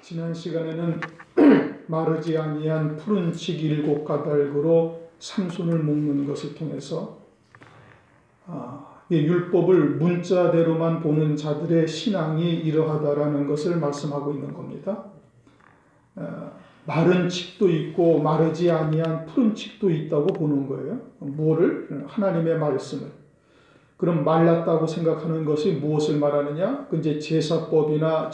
지난 시간에는 마르지 아니한 푸른 칙 7가닥으로 삼손을 묶는 것을 통해서 율법을 문자대로만 보는 자들의 신앙이 이러하다라는 것을 말씀하고 있는 겁니다. 마른 칙도 있고 마르지 아니한 푸른 칙도 있다고 보는 거예요. 뭐를? 하나님의 말씀을. 그럼 말랐다고 생각하는 것이 무엇을 말하느냐? 이제 제사법이나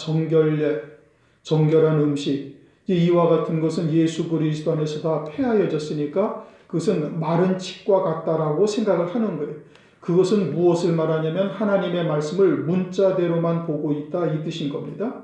정결한 음식, 이와 같은 것은 예수 그리스도 안에서 다 폐하여졌으니까 그것은 마른 칙과 같다라고 생각을 하는 거예요. 그것은 무엇을 말하냐면 하나님의 말씀을 문자대로만 보고 있다 이 뜻인 겁니다.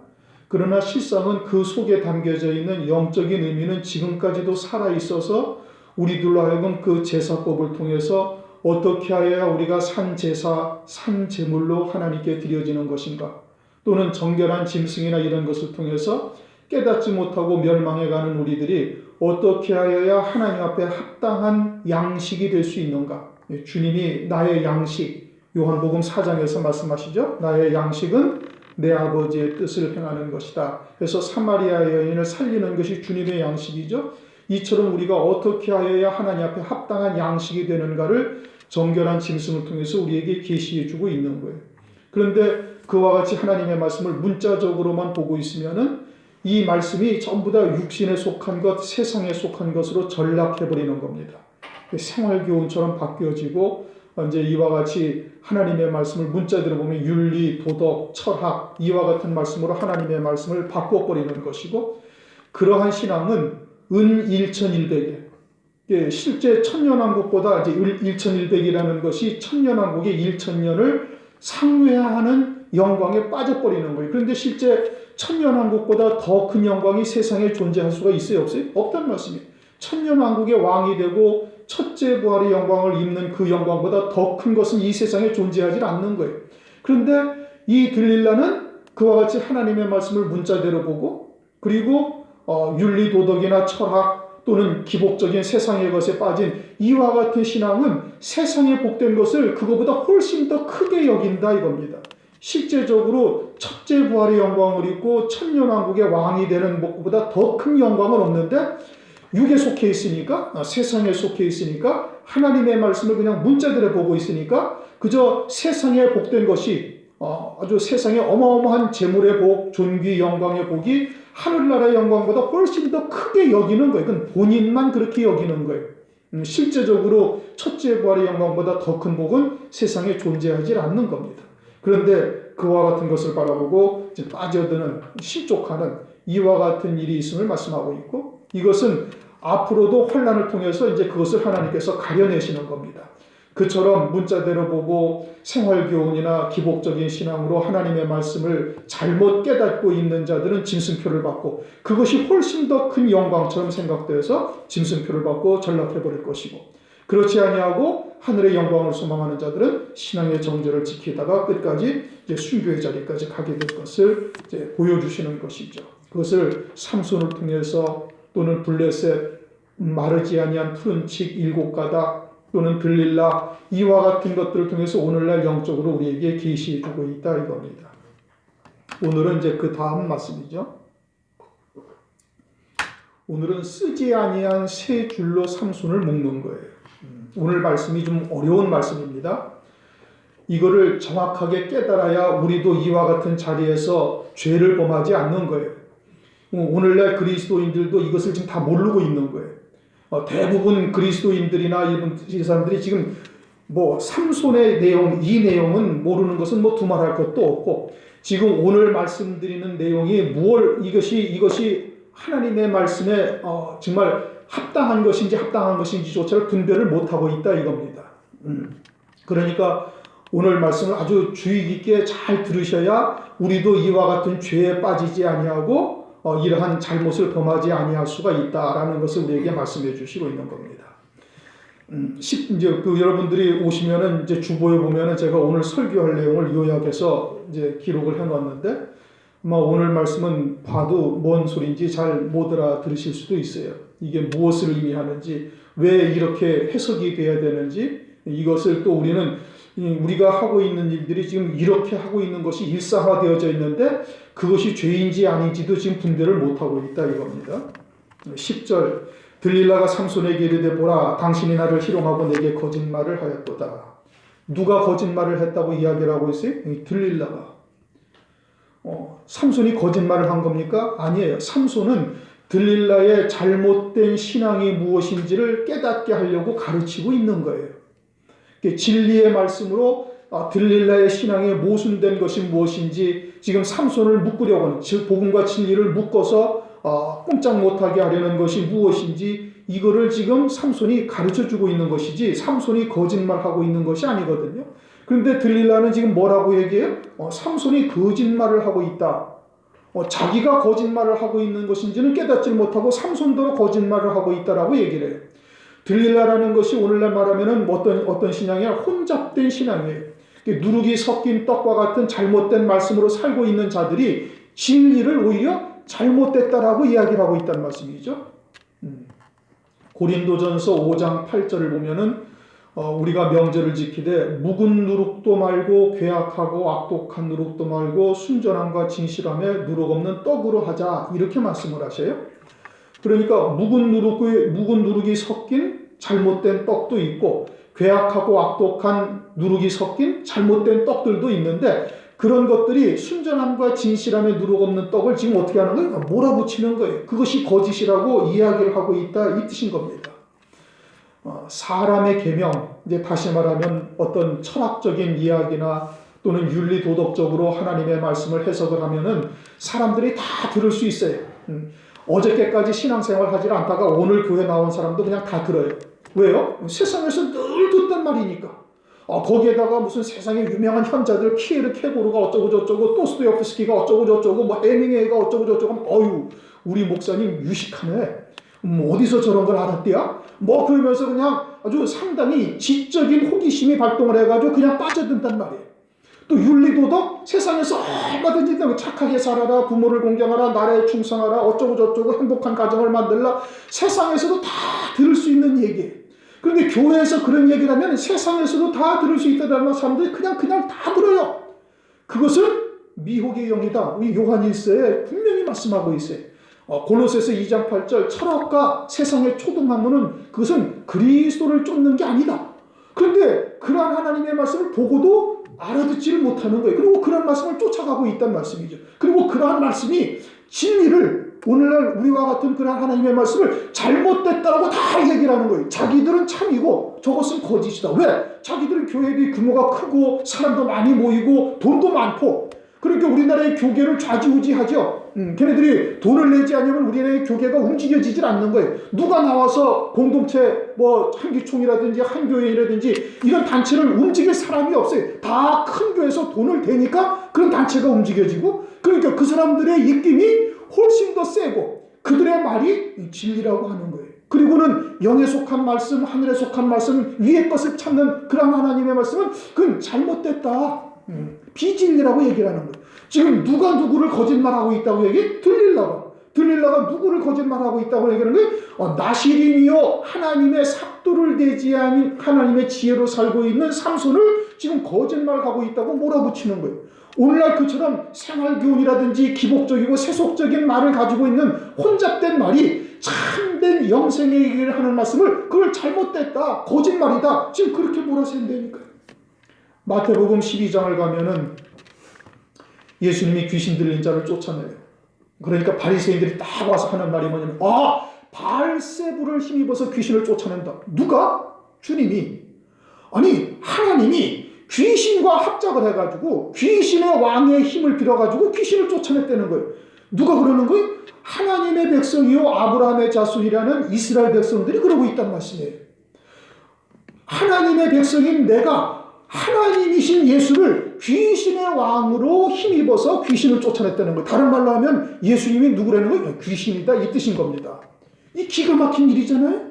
그러나 실상은 그 속에 담겨져 있는 영적인 의미는 지금까지도 살아있어서 우리들로 하여금 그 제사법을 통해서 어떻게 하여야 우리가 산제사, 산제물로 하나님께 드려지는 것인가, 또는 정결한 짐승이나 이런 것을 통해서 깨닫지 못하고 멸망해가는 우리들이 어떻게 하여야 하나님 앞에 합당한 양식이 될 수 있는가. 주님이 나의 양식, 요한복음 4장에서 말씀하시죠. 나의 양식은 내 아버지의 뜻을 행하는 것이다. 그래서 사마리아 여인을 살리는 것이 주님의 양식이죠. 이처럼 우리가 어떻게 하여야 하나님 앞에 합당한 양식이 되는가를 정결한 짐승을 통해서 우리에게 계시해 주고 있는 거예요. 그런데 그와 같이 하나님의 말씀을 문자적으로만 보고 있으면은 이 말씀이 전부 다 육신에 속한 것, 세상에 속한 것으로 전락해버리는 겁니다. 생활교훈처럼 바뀌어지고 이제 이와 같이 하나님의 말씀을 문자대로 보면 윤리, 도덕, 철학 이와 같은 말씀으로 하나님의 말씀을 바꿔버리는 것이고, 그러한 신앙은 은 1100에 실제 천년왕국보다 이제 1100이라는 것이 천년왕국의 1000년을 상회하는 영광에 빠져버리는 거예요. 그런데 실제 천년왕국보다 더 큰 영광이 세상에 존재할 수가 있어요, 없어요? 없단 말씀이에요. 천년왕국의 왕이 되고 첫째 부활의 영광을 입는 그 영광보다 더 큰 것은 이 세상에 존재하지 않는 거예요. 그런데 이 들릴라는 그와 같이 하나님의 말씀을 문자대로 보고, 그리고 윤리, 도덕이나 철학 또는 기복적인 세상의 것에 빠진 이와 같은 신앙은 세상에 복된 것을 그거보다 훨씬 더 크게 여긴다 이겁니다. 실제적으로 첫째 부활의 영광을 입고 천년왕국의 왕이 되는 것보다 더 큰 영광은 없는데, 육에 속해 있으니까, 세상에 속해 있으니까, 하나님의 말씀을 그냥 문자대로 보고 있으니까 그저 세상에 복된 것이 아주 세상에 어마어마한 재물의 복, 존귀, 영광의 복이 하늘나라의 영광보다 훨씬 더 크게 여기는 거예요. 그건 본인만 그렇게 여기는 거예요. 실제적으로 첫째 부활의 영광보다 더 큰 복은 세상에 존재하지 않는 겁니다. 그런데 그와 같은 것을 바라보고 이제 빠져드는, 실족하는 이와 같은 일이 있음을 말씀하고 있고, 이것은 앞으로도 환난을 통해서 이제 그것을 하나님께서 가려내시는 겁니다. 그처럼 문자대로 보고 생활교훈이나 기복적인 신앙으로 하나님의 말씀을 잘못 깨닫고 있는 자들은 짐승표를 받고, 그것이 훨씬 더 큰 영광처럼 생각되어서 짐승표를 받고 전락해버릴 것이고, 그렇지 아니하고 하늘의 영광을 소망하는 자들은 신앙의 정절을 지키다가 끝까지 이제 순교의 자리까지 가게 될 것을 이제 보여주시는 것이죠. 그것을 삼손을 통해서, 또는 블레셋, 마르지 아니한 푸른 칙 7가닥, 또는 들릴라 이와 같은 것들을 통해서 오늘날 영적으로 우리에게 계시해 주고 있다 이겁니다. 오늘은 이제 그 다음 말씀이죠. 오늘은 쓰지 아니한 세 줄로 삼손을 묶는 거예요. 오늘 말씀이 좀 어려운 말씀입니다. 이거를 정확하게 깨달아야 우리도 이와 같은 자리에서 죄를 범하지 않는 거예요. 오늘날 그리스도인들도 이것을 지금 다 모르고 있는 거예요. 대부분 그리스도인들이나 이 사람들이 지금 삼손의 내용, 이 내용은 모르는 것은 두말할 것도 없고, 지금 오늘 말씀드리는 내용이 이것이 하나님의 말씀에 정말 합당한 것인지조차를 분별을 못하고 있다 이겁니다. 그러니까 오늘 말씀을 아주 주의 깊게 잘 들으셔야 우리도 이와 같은 죄에 빠지지 아니하고 이러한 잘못을 범하지 아니할 수가 있다라는 것을 우리에게 말씀해 주시고 있는 겁니다. 이제 여러분들이 오시면은 이제 주보에 보면은 제가 오늘 설교할 내용을 요약해서 이제 기록을 해놨는데, 오늘 말씀은 봐도 뭔 소리인지 잘 못 알아들으실 수도 있어요. 이게 무엇을 의미하는지, 왜 이렇게 해석이 돼야 되는지, 이것을 또 우리는 우리가 하고 있는 일들이 지금 이렇게 하고 있는 것이 일상화되어져 있는데 그것이 죄인지 아닌지도 지금 분별을 못하고 있다 이겁니다. 10절 들릴라가 삼손에게 이르되 보라 당신이 나를 희롱하고 내게 거짓말을 하였도다. 누가 거짓말을 했다고 이야기를 하고 있어요? 들릴라가. 삼손이 거짓말을 한 겁니까? 아니에요. 삼손은 들릴라의 잘못된 신앙이 무엇인지를 깨닫게 하려고 가르치고 있는 거예요. 진리의 말씀으로 들릴라의 신앙에 모순된 것이 무엇인지 지금 삼손을 묶으려고 하는, 즉 복음과 진리를 묶어서 꼼짝 못하게 하려는 것이 무엇인지 이거를 지금 삼손이 가르쳐주고 있는 것이지 삼손이 거짓말하고 있는 것이 아니거든요. 그런데 들릴라는 지금 뭐라고 얘기해요? 삼손이 거짓말을 하고 있다. 자기가 거짓말을 하고 있는 것인지는 깨닫지 못하고 삼손도 거짓말을 하고 있다라고 얘기를 해요. 들릴라라는 것이 오늘날 말하면 어떤 신앙이야? 혼잡된 신앙이에요. 누룩이 섞인 떡과 같은 잘못된 말씀으로 살고 있는 자들이 진리를 오히려 잘못됐다라고 이야기를 하고 있다는 말씀이죠. 고린도전서 5장 8절을 보면은 우리가 명절을 지키되 묵은 누룩도 말고 괴악하고 악독한 누룩도 말고 순전함과 진실함에 누룩 없는 떡으로 하자 이렇게 말씀을 하셔요. 그러니까 묵은 누룩이 섞인 잘못된 떡도 있고 괴악하고 악독한 누룩이 섞인 잘못된 떡들도 있는데 그런 것들이 순전함과 진실함에 누룩 없는 떡을 지금 어떻게 하는 거예요? 몰아붙이는 거예요. 그것이 거짓이라고 이야기를 하고 있다 이 뜻인 겁니다. 사람의 계명, 이제 다시 말하면 어떤 철학적인 이야기나 또는 윤리 도덕적으로 하나님의 말씀을 해석을 하면은 사람들이 다 들을 수 있어요. 어저께까지 신앙생활 하지 않다가 오늘 교회 나온 사람도 그냥 다 들어요. 왜요? 세상에서 늘 듣던 말이니까. 거기에다가 무슨 세상에 유명한 현자들 키에르 케고르가 어쩌고 저쩌고 도스토옙스키가 어쩌고 저쩌고 뭐 해밍웨이가 어쩌고 저쩌고 어유 우리 목사님 유식하네. 어디서 저런 걸 알았대야? 뭐 그러면서 그냥 아주 상당히 지적인 호기심이 발동을 해가지고 그냥 빠져든단 말이에요. 또 윤리도덕 세상에서 얼마든지 착하게 살아라, 부모를 공경하라, 나라에 충성하라, 어쩌고 저쩌고 행복한 가정을 만들라 세상에서도 다 들을 수 있는 얘기예요. 그런데 교회에서 그런 얘기를 하면 세상에서도 다 들을 수 있다는 사람들이 그냥 다 들어요. 그것은 미혹의 영이다. 우리 요한일서에 분명히 말씀하고 있어요. 골로새서 2장 8절 철학과 세상의 초등학문은 그것은 그리스도를 쫓는 게 아니다. 그런데 그러한 하나님의 말씀을 보고도 알아듣지를 못하는 거예요. 그리고 그런 말씀을 쫓아가고 있다는 말씀이죠. 그리고 그러한 말씀이 진리를 오늘날 우리와 같은 그러한 하나님의 말씀을 잘못됐다라고 다 얘기를 하는 거예요. 자기들은 참이고 저것은 거짓이다. 왜? 자기들은 교회의 규모가 크고 사람도 많이 모이고 돈도 많고 그러니까 우리나라의 교계를 좌지우지하죠. 걔네들이 돈을 내지 않으면 우리나라의 교계가 움직여지질 않는 거예요. 누가 나와서 공동체 뭐 한기총이라든지 한교회라든지 이런 단체를 움직일 사람이 없어요. 다 큰 교회에서 돈을 대니까 그런 단체가 움직여지고 그러니까 그 사람들의 입김이 훨씬 더 세고 그들의 말이 진리라고 하는 거예요. 그리고는 영에 속한 말씀, 하늘에 속한 말씀, 위의 것을 찾는 그런 하나님의 말씀은 그건 잘못됐다. 비진리라고 얘기를 하는 거예요. 지금 누가 누구를 거짓말하고 있다고 얘기해? 들릴라가 누구를 거짓말하고 있다고 얘기하는 거예요? 나시린이요 하나님의 삭도를 대지 않은 하나님의 지혜로 살고 있는 삼손을 지금 거짓말하고 있다고 몰아붙이는 거예요. 오늘날 그처럼 생활교훈이라든지 기복적이고 세속적인 말을 가지고 있는 혼잡된 말이 참된 영생의 얘기를 하는 말씀을 그걸 잘못됐다, 거짓말이다 지금 그렇게 몰아샌다니까요. 마태복음 12장을 가면은 예수님이 귀신 들린 자를 쫓아내요. 그러니까 바리새인들이 딱 와서 하는 말이 뭐냐면 바알세불을 힘입어서 귀신을 쫓아낸다. 누가? 주님이. 아니 하나님이 귀신과 합작을 해가지고 귀신의 왕의 힘을 빌어가지고 귀신을 쫓아냈다는 거예요. 누가 그러는 거예요? 하나님의 백성이요 아브라함의 자손이라는 이스라엘 백성들이 그러고 있단 말씀이에요. 하나님의 백성인 내가 하나님이신 예수를 귀신의 왕으로 힘입어서 귀신을 쫓아냈다는 거예요. 다른 말로 하면 예수님이 누구라는 거예요? 귀신이다 이 뜻인 겁니다. 이 기가 막힌 일이잖아요.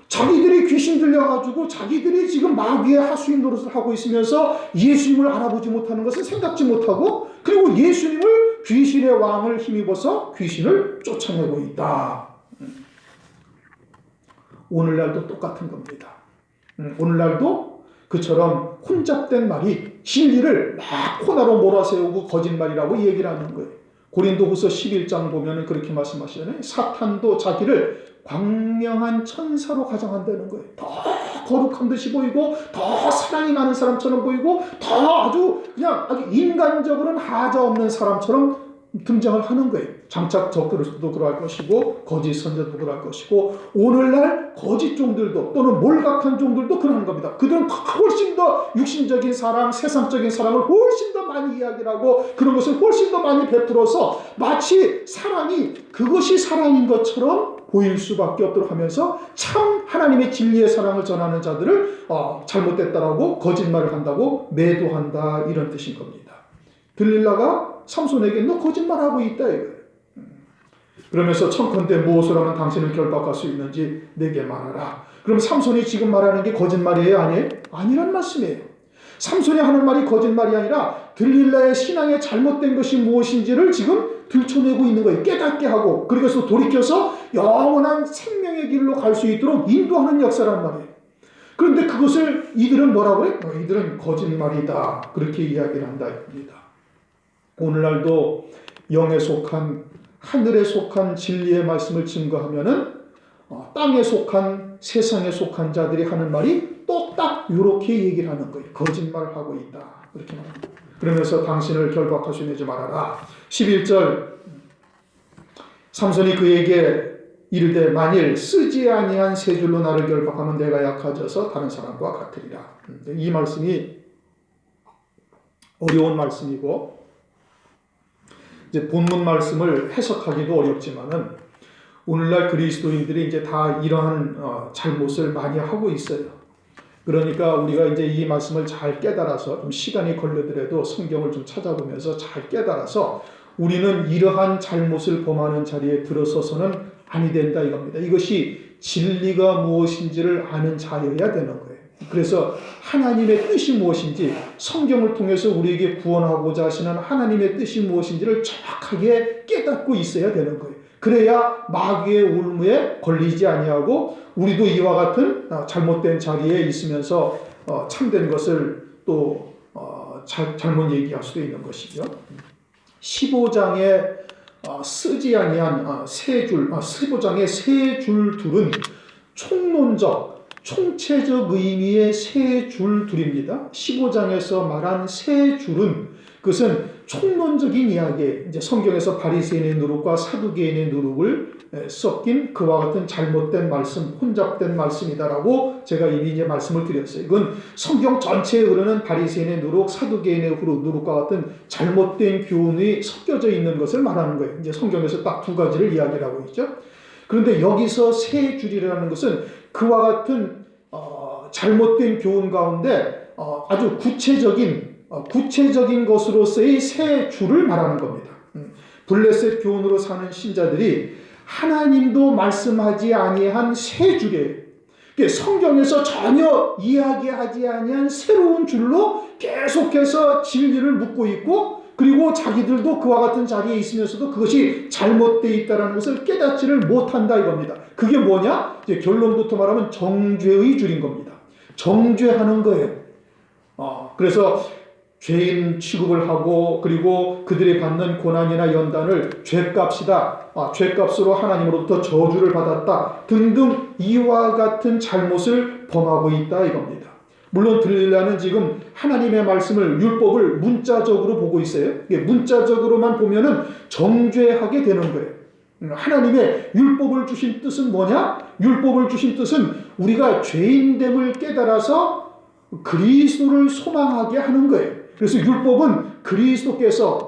자기들이 귀신 들려가지고 자기들이 지금 마귀의 하수인 노릇을 하고 있으면서 예수님을 알아보지 못하는 것은 생각지 못하고 그리고 예수님을 귀신의 왕을 힘입어서 귀신을 쫓아내고 있다. 오늘날도 똑같은 겁니다. 오늘날도 그처럼 혼잡된 말이 진리를 막 코너로 몰아세우고 거짓말이라고 얘기를 하는 거예요. 고린도후서 11장 보면 그렇게 말씀하시잖아요. 사탄도 자기를 광명한 천사로 가장한다는 거예요. 더 거룩한 듯이 보이고 더 사랑이 많은 사람처럼 보이고 더 아주 그냥 아주 인간적으로는 하자 없는 사람처럼 등장을 하는 거예요. 장착 적그리스도도 그럴 것이고 거짓 선자도 그럴 것이고 오늘날 거짓 종들도 또는 몰각한 종들도 그런 겁니다. 그들은 훨씬 더 육신적인 사랑, 세상적인 사랑을 훨씬 더 많이 이야기를 하고 그런 것을 훨씬 더 많이 베풀어서 마치 사랑이 그것이 사랑인 것처럼 보일 수밖에 없도록 하면서 참 하나님의 진리의 사랑을 전하는 자들을 잘못됐다라고 거짓말을 한다고 매도한다 이런 뜻인 겁니다. 들릴라가 삼손에게 너 거짓말하고 있다 이거예요. 그러면서 청컨대 무엇을 하면 당신을 결박할 수 있는지 내게 말하라. 그럼 삼손이 지금 말하는 게 거짓말이에요? 아니에요? 아니란 말씀이에요. 삼손이 하는 말이 거짓말이 아니라 들릴라의 신앙에 잘못된 것이 무엇인지를 지금 들춰내고 있는 거예요. 깨닫게 하고 그래서 돌이켜서 영원한 생명의 길로 갈 수 있도록 인도하는 역사란 말이에요. 그런데 그것을 이들은 뭐라고 그래? 이들은 거짓말이다. 그렇게 이야기를 한다 입니다. 오늘날도 영에 속한 하늘에 속한 진리의 말씀을 증거하면은 땅에 속한 세상에 속한 자들이 하는 말이 또 딱 이렇게 얘기를 하는 거예요. 거짓말을 하고 있다. 그렇게 말합니다. 그러면서 당신을 결박하시지 말아라. 11절 삼손이 그에게 이르되 만일 쓰지 아니한 세 줄로 나를 결박하면 내가 약해져서 다른 사람과 같으리라. 이 말씀이 어려운 말씀이고 이제 본문 말씀을 해석하기도 어렵지만은 오늘날 그리스도인들이 이제 다 이러한 잘못을 많이 하고 있어요. 그러니까 우리가 이제 이 말씀을 잘 깨달아서 좀 시간이 걸리더라도 성경을 좀 찾아보면서 잘 깨달아서 우리는 이러한 잘못을 범하는 자리에 들어서서는 아니 된다 이겁니다. 이것이 진리가 무엇인지를 아는 자여야 되는 거예요. 그래서 하나님의 뜻이 무엇인지 성경을 통해서 우리에게 구원하고자 하시는 하나님의 뜻이 무엇인지를 정확하게 깨닫고 있어야 되는 거예요. 그래야 마귀의 울무에 걸리지 아니하고 우리도 이와 같은 잘못된 자리에 있으면서 참된 것을 또 잘못 얘기할 수도 있는 것이죠. 15장에 쓰지 아니한 세 줄, 15장의 세 줄둘은 총론적, 총체적 의미의 세 줄둘입니다. 15장에서 말한 세 줄은 그것은 총론적인 이야기, 이제 성경에서 바리새인의 누룩과 사두개인의 누룩을 섞인 그와 같은 잘못된 말씀, 혼잡된 말씀이다라고 제가 이미 이제 말씀을 드렸어요. 이건 성경 전체에 흐르는 바리새인의 누룩, 사두개인의 누룩과 같은 잘못된 교훈이 섞여져 있는 것을 말하는 거예요. 이제 성경에서 딱 두 가지를 이야기를 하고 있죠. 그런데 여기서 세 줄이라는 것은 그와 같은 잘못된 교훈 가운데 아주 구체적인 것으로서의 세 줄을 말하는 겁니다. 블레셋 교훈으로 사는 신자들이 하나님도 말씀하지 아니한 세 줄이에요. 성경에서 전혀 이야기하지 아니한 새로운 줄로 계속해서 진리를 묻고 있고 그리고 자기들도 그와 같은 자리에 있으면서도 그것이 잘못되어 있다는 것을 깨닫지를 못한다 이겁니다. 그게 뭐냐? 이제 결론부터 말하면 정죄의 줄인 겁니다. 정죄하는 거예요. 그래서 죄인 취급을 하고 그리고 그들이 받는 고난이나 연단을 죄값이다. 죄값으로 하나님으로부터 저주를 받았다. 등등 이와 같은 잘못을 범하고 있다 이겁니다. 물론 들릴라는 지금 하나님의 말씀을 율법을 문자적으로 보고 있어요. 문자적으로만 보면은 정죄하게 되는 거예요. 하나님의 율법을 주신 뜻은 뭐냐? 율법을 주신 뜻은 우리가 죄인됨을 깨달아서 그리스도를 소망하게 하는 거예요. 그래서 율법은 그리스도께서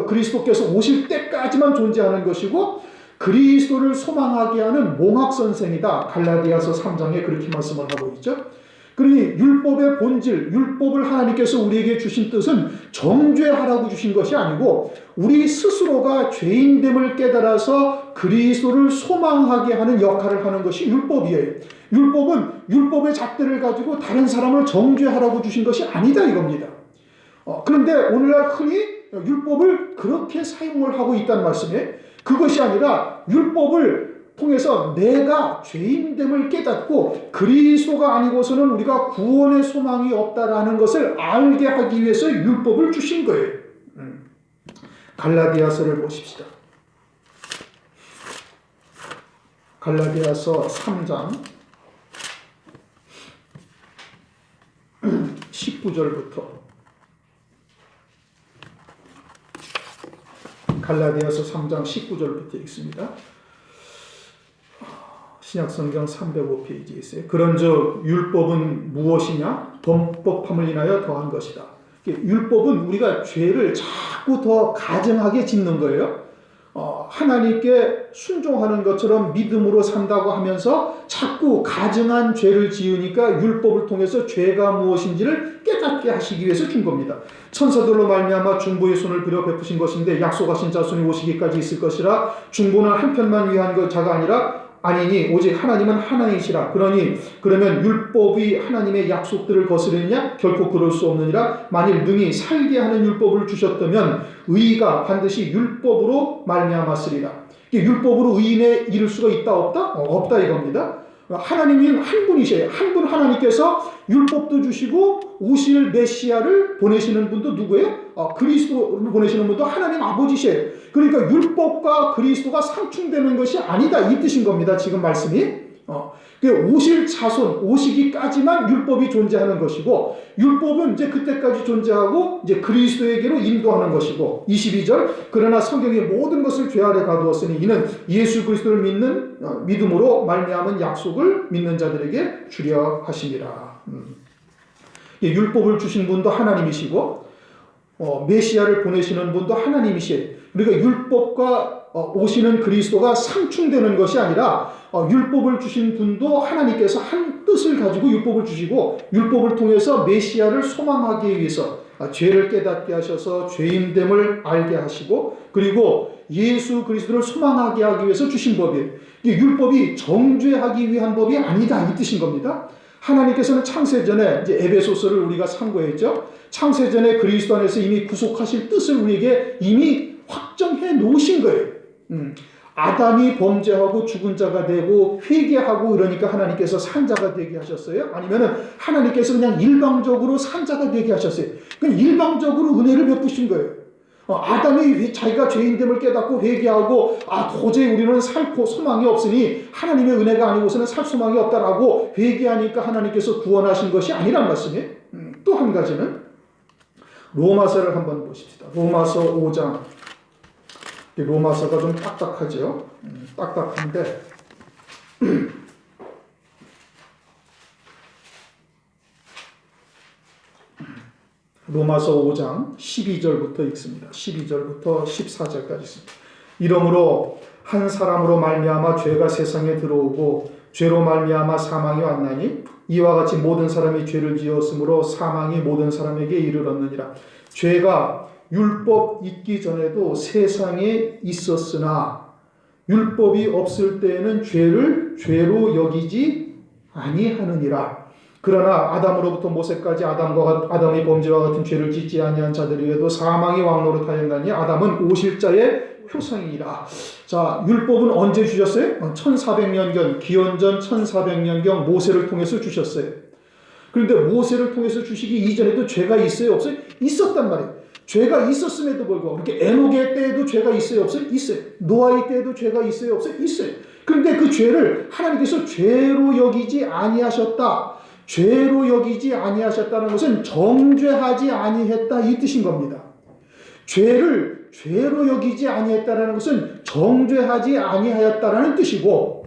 그리스도께서 오실 때까지만 존재하는 것이고 그리스도를 소망하게 하는 몽학선생이다. 갈라디아서 3장에 그렇게 말씀을 하고 있죠. 그러니 율법의 본질, 율법을 하나님께서 우리에게 주신 뜻은 정죄하라고 주신 것이 아니고 우리 스스로가 죄인됨을 깨달아서 그리스도를 소망하게 하는 역할을 하는 것이 율법이에요. 율법은 율법의 잣대를 가지고 다른 사람을 정죄하라고 주신 것이 아니다 이겁니다. 그런데 오늘날 흔히 율법을 그렇게 사용을 하고 있다는 말씀이에요. 그것이 아니라 율법을 통해서 내가 죄인됨을 깨닫고 그리스도가 아니고서는 우리가 구원의 소망이 없다라는 것을 알게 하기 위해서 율법을 주신 거예요. 갈라디아서를 보십시다. 갈라디아서 3장 19절부터 갈라디아서 3장 19절부터 읽습니다. 신약성경 305페이지에 있어요. 그런즉 율법은 무엇이냐? 범법함을 인하여 더한 것이다. 율법은 우리가 죄를 자꾸 더 가증하게 짓는 거예요. 하나님께 순종하는 것처럼 믿음으로 산다고 하면서 자꾸 가증한 죄를 지으니까 율법을 통해서 죄가 무엇인지를 깨닫게 하시기 위해서 준 겁니다. 천사들로 말미암아 중보의 손을 들여 베푸신 것인데 약속하신 자손이 오시기까지 있을 것이라. 중보는 한편만 위한 자가 아니니 오직 하나님은 하나이시라. 그러면 율법이 하나님의 약속들을 거스르느냐? 결코 그럴 수 없느니라. 만일 능히 살게 하는 율법을 주셨다면 의가 반드시 율법으로 말미암았으리라. 율법으로 의인에 이를 수가 있다 없다? 없다 이겁니다. 하나님은 한 분이세요. 한 분 하나님께서 율법도 주시고 오실 메시아를 보내시는 분도 누구예요? 그리스도를 보내시는 분도 하나님 아버지세요. 그러니까 율법과 그리스도가 상충되는 것이 아니다 이 뜻인 겁니다. 지금 말씀이. 오실 자손 오시기까지만 율법이 존재하는 것이고 율법은 이제 그때까지 존재하고 이제 그리스도에게로 인도하는 것이고 22절 그러나 성경의 모든 것을 죄 아래 가두었으니 이는 예수 그리스도를 믿는 믿음으로 말미암은 약속을 믿는 자들에게 주려 하심이라. 율법을 주신 분도 하나님이시고 메시아를 보내시는 분도 하나님이시에요. 그러니까 율법과 오시는 그리스도가 상충되는 것이 아니라 율법을 주신 분도 하나님께서 한 뜻을 가지고 율법을 주시고 율법을 통해서 메시아를 소망하기 위해서 죄를 깨닫게 하셔서 죄인됨을 알게 하시고 그리고 예수 그리스도를 소망하게 하기 위해서 주신 법이에요. 율법이 정죄하기 위한 법이 아니다 이 뜻인 겁니다. 하나님께서는 창세전에 이제 에베소서를 우리가 참고했죠. 창세전에 그리스도 안에서 이미 구속하실 뜻을 우리에게 이미 확정해 놓으신 거예요. 아담이 범죄하고 죽은 자가 되고 회개하고 그러니까 하나님께서 산 자가 되게 하셨어요? 아니면은 하나님께서 그냥 일방적으로 산 자가 되게 하셨어요? 그냥 일방적으로 은혜를 베푸신 거예요. 아담이 자기가 죄인됨을 깨닫고 회개하고 도저히 우리는 살 소망이 없으니 하나님의 은혜가 아니고서는 살 소망이 없다라고 회개하니까 하나님께서 구원하신 것이 아니란 말씀이에요. 또 한 가지는 로마서를 한번 보십시다. 로마서 5장. 로마서가 좀 딱딱하죠. 딱딱한데 로마서 5장 12절부터 읽습니다. 12절부터 14절까지 있습니다. 이러므로 한 사람으로 말미암아 죄가 세상에 들어오고 죄로 말미암아 사망이 왔나니 이와 같이 모든 사람이 죄를 지었으므로 사망이 모든 사람에게 이르렀느니라. 죄가 율법 있기 전에도 세상에 있었으나 율법이 없을 때에는 죄를 죄로 여기지 아니하느니라. 그러나 아담으로부터 모세까지 아담이 범죄와 같은 죄를 짓지 아니한 자들에게도 사망이 왕노릇하였나니 아담은 오실 자의 표상이라. 자, 율법은 언제 주셨어요? 1400년경 기원전 1400년경 모세를 통해서 주셨어요. 그런데 모세를 통해서 주시기 이전에도 죄가 있어요 없어요? 있었단 말이에요. 죄가 있었음에도 불구하고 이렇게 에녹의 때에도 죄가 있어요 없어요? 있어요. 노아의 때에도 죄가 있어요 없어요? 있어요. 그런데 그 죄를 하나님께서 죄로 여기지 아니하셨다. 죄로 여기지 아니하셨다는 것은 정죄하지 아니했다 이 뜻인 겁니다. 죄를 죄로 여기지 아니했다는 것은 정죄하지 아니하였다라는 뜻이고,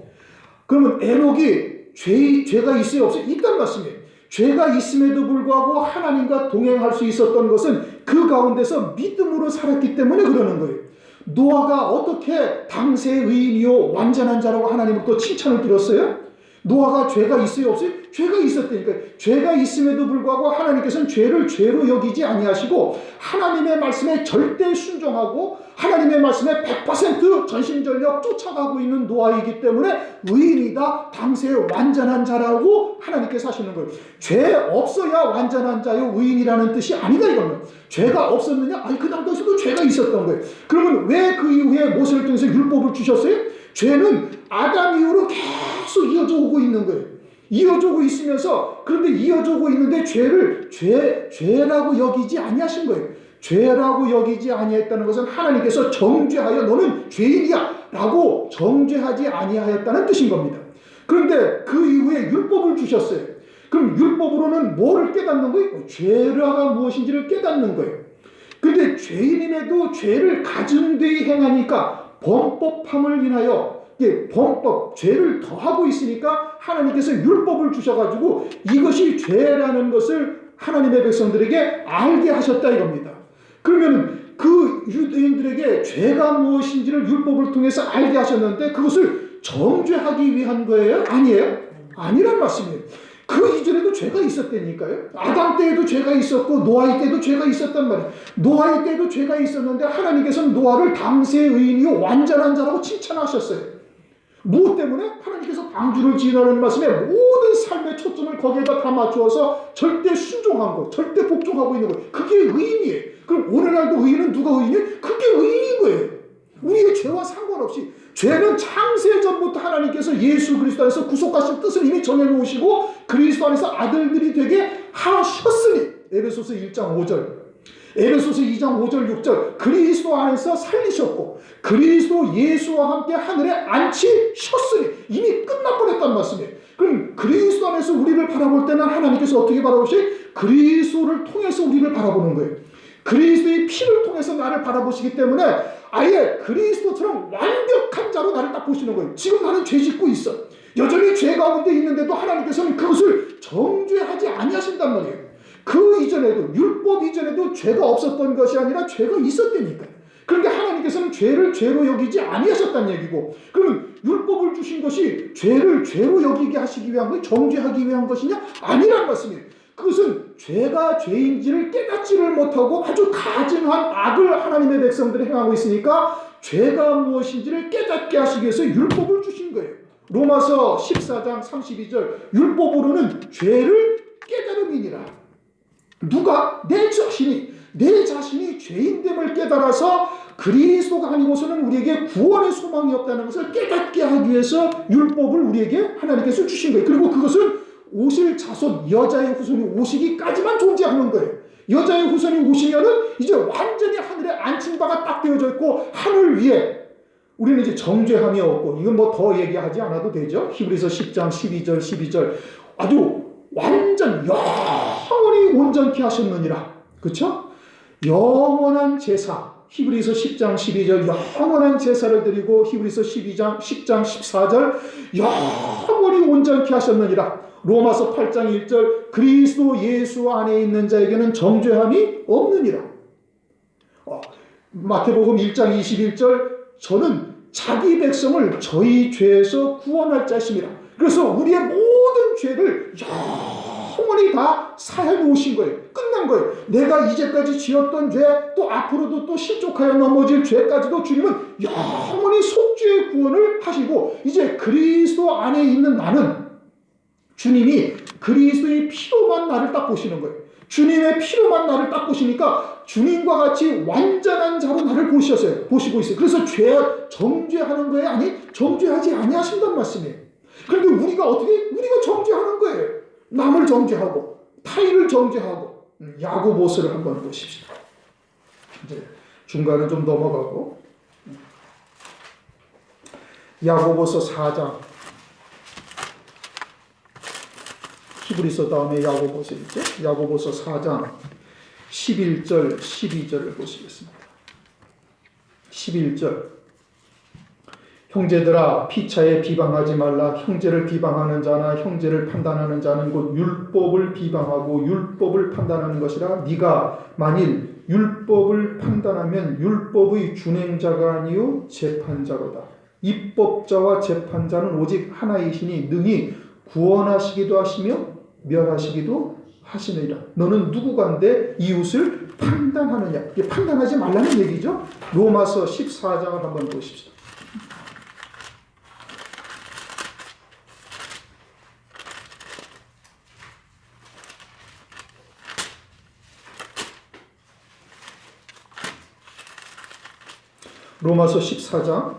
그러면 에녹이 죄가 있어요 없어요? 있단 말씀이에요. 죄가 있음에도 불구하고 하나님과 동행할 수 있었던 것은 그 가운데서 믿음으로 살았기 때문에 그러는 거예요. 노아가 어떻게 당세의 의인이요 완전한 자라고 하나님으로부터 칭찬을 들었어요? 노아가 죄가 있어요 없어요? 죄가 있었다니까. 죄가 있음에도 불구하고 하나님께서는 죄를 죄로 여기지 아니하시고 하나님의 말씀에 절대 순종하고 하나님의 말씀에 100% 전심전력 쫓아가고 있는 노아이기 때문에 의인이다, 당세의 완전한 자라고 하나님께서 하시는 거예요. 죄 없어야 완전한 자요 의인이라는 뜻이 아니다 이겁니다. 죄가 없었느냐? 아니 그 당시에도 죄가 있었던 거예요. 그러면 왜 그 이후에 모세를 통해서 율법을 주셨어요? 죄는 아담 이후로 계속 이어져 오고 있는 거예요. 이어져 오고 있으면서, 그런데 이어져 오고 있는데 죄를 죄라고 여기지 아니하신 거예요. 죄라고 여기지 아니했다는 것은 하나님께서 정죄하여 너는 죄인이야 라고 정죄하지 아니하였다는 뜻인 겁니다. 그런데 그 이후에 율법을 주셨어요. 그럼 율법으로는 뭐를 깨닫는 거예요? 죄가 무엇인지를 깨닫는 거예요. 그런데 죄인임에도 죄를 가진 뒤 행하니까 범법함을 인하여 범법, 죄를 더하고 있으니까 하나님께서 율법을 주셔가지고 이것이 죄라는 것을 하나님의 백성들에게 알게 하셨다 이겁니다. 그러면 그 유대인들에게 죄가 무엇인지를 율법을 통해서 알게 하셨는데 그것을 정죄하기 위한 거예요? 아니에요? 아니란 말씀이에요. 그 이전에도 죄가 있었다니까요. 아담 때에도 죄가 있었고 노아의 때도 죄가 있었단 말이에요. 노아의 때도 죄가 있었는데 하나님께서는 노아를 당세의 의인이요 완전한 자라고 칭찬하셨어요. 무엇 때문에? 하나님께서 방주를 지으라는 말씀에 모든 삶의 초점을 거기에다 다 맞추어서 절대 순종한 것, 절대 복종하고 있는 것. 그게 의인이에요. 그럼 오늘날도 의인은 누가 의인이에요? 그게 의인인 거예요. 우리의 죄와 상관없이. 죄는 창세전부터 하나님께서 예수 그리스도 안에서 구속하신 뜻을 이미 정해놓으시고 그리스도 안에서 아들들이 되게 하셨으니 에베소서 1장 5절 에베소서 2장 5절 6절 그리스도 안에서 살리셨고 그리스도 예수와 함께 하늘에 앉히셨으니 이미 끝나버렸단 말씀이에요. 그럼 그리스도 안에서 우리를 바라볼 때는 하나님께서 어떻게 바라보시죠? 그리스도를 통해서 우리를 바라보는 거예요. 그리스도의 피를 통해서 나를 바라보시기 때문에 아예 그리스도처럼 완벽한 자로 나를 딱 보시는 거예요. 지금 나는 죄 짓고 있어. 여전히 죄 가운데 있는데도 하나님께서는 그것을 정죄하지 아니하신단 말이에요. 그 이전에도 율법 이전에도 죄가 없었던 것이 아니라 죄가 있었다니까. 그런데 하나님께서는 죄를 죄로 여기지 아니하셨다는 얘기고, 그러면 율법을 주신 것이 죄를 죄로 여기게 하시기 위한 것, 정죄하기 위한 것이냐? 아니란 말씀이에요. 그것은 죄가 죄인지를 깨닫지를 못하고 아주 가증한 악을 하나님의 백성들이 행하고 있으니까 죄가 무엇인지를 깨닫게 하시기 위해서 율법을 주신 거예요. 로마서 14장 32절 율법으로는 죄를 깨달음이니라. 누가? 내 자신이 죄인됨을 깨달아서 그리스도가 아니고서는 우리에게 구원의 소망이 없다는 것을 깨닫게 하기 위해서 율법을 우리에게 하나님께서 주신 거예요. 그리고 그것은 오실 자손, 여자의 후손이 오시기까지만 존재하는 거예요. 여자의 후손이 오시면은 이제 완전히 하늘에 앉힌 바가 딱 되어져 있고 하늘 위에 우리는 이제 정죄함이 없고, 이건 뭐 더 얘기하지 않아도 되죠. 히브리서 10장 12절 아주 완전 영원히 온전케 하셨느니라. 그렇죠? 영원한 제사, 히브리서 10장 12절 영원한 제사를 드리고 히브리서 10장 14절 영원히 온전케 하셨느니라. 로마서 8장 1절 그리스도 예수 안에 있는 자에게는 정죄함이 없느니라. 마태복음 1장 21절 저는 자기 백성을 저희 죄에서 구원할 자심이라. 그래서 우리의 모든 죄를 영원히 다 사해 놓으신 거예요. 끝난 거예요. 내가 이제까지 지었던 죄, 또 앞으로도 또 실족하여 넘어질 죄까지도 주님은 영원히 속죄의 구원을 하시고, 이제 그리스도 안에 있는 나는 주님이 그리스도의 피로만 나를 딱 보시는 거예요. 주님의 피로만 나를 딱 보시니까 주님과 같이 완전한 자로 나를 보시고 있어요. 그래서 죄 정죄하는 거예요? 아니, 정죄하지 아니하신단 말씀이에요. 그런데 우리가 정죄하는 거예요. 남을 정죄하고 타인을 정죄하고. 야고보서를 한번 보십시오. 이제 중간은 좀 넘어가고 야고보서 4장, 히브리서 다음에 야고보서 있죠. 야고보서 4장 11절 12절을 보시겠습니다. 11절 형제들아 피차에 비방하지 말라. 형제를 비방하는 자나 형제를 판단하는 자는 곧 율법을 비방하고 율법을 판단하는 것이라. 네가 만일 율법을 판단하면 율법의 준행자가 아니요 재판자로다. 입법자와 재판자는 오직 하나이시니 능히 구원하시기도 하시며 멸하시기도 하시느니라. 너는 누구간데 이웃을 판단하느냐. 이게 판단하지 말라는 얘기죠. 로마서 14장을 한번 보십시오. 로마서 14장